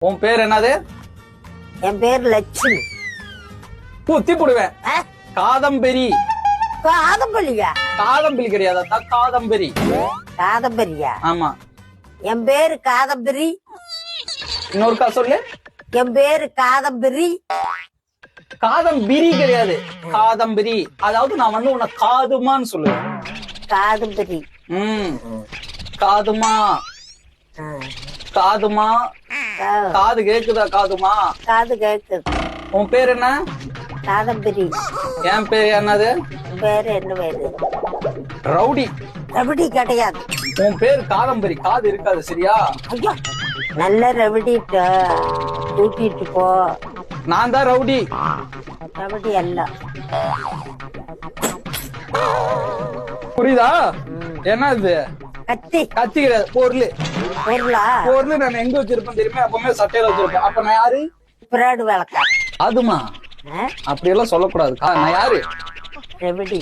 உன் பேர் என்னது? என் பேர் லட்சுமி. குத்தி போடுவேன். காதம்பரி. காதம்பரியா? காதம்பரி கிடையாது, காதம்பரி. காதம்பரியா? ஆமா. என் பேரு காதம்பரி. இன்னொருக்கா சொல்லு. என் பேரு காதம்பரி. காதம்பிரி கிடையாது, காதம்பரி. அதாவது நான் வந்து உன்னை காதுமான்னு சொல்லுவேன். காதம்பரி. காதுமா. காதுமா. காது கேக்குதா? காதுமா. காது கேக்குது. உன் பேர் என்ன? காதம்பரி. என் பேர் என்னது? பேரு என்ன பேரு? ரவுடி. ரவுடி கிடையாது. உன் பேர் காதம்பரி, காது இருக்காது, சரியா? ஐயோ, நல்ல ரவுடி கூட்டிட்டு போ. நான் தான் ரவுடி. ரவுடி அல்ல. புரியுதா? என்ன இது? கத்தி. கத்தி கிடையாது, பொருள். பொருளா? பொருள் நான் எங்க வச்சிருப்பேன் தெரியுமா? எப்பவுமே சட்டையில வச்சிருப்பேன். அப்ப நான் யாரு? பிராடு வேலைக்கார. அதுமா அப்படி எல்லாம் சொல்லக்கூடாது. நான் யாரு? ரவுடி.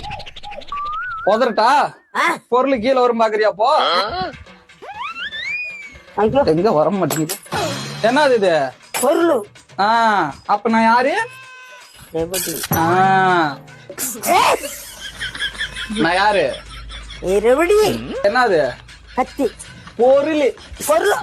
உதறட்டா? பொருள் கீழே வரும் பாக்குறியா? போ. ஐயோ, எங்க வர மாட்டேங்குது. என்னது இது? பொருள். அப்ப நான் யாரு? ரவுடி. நான் யாரு? ரவுடி. என்னது? கத்தி. பொருள். பொருள்.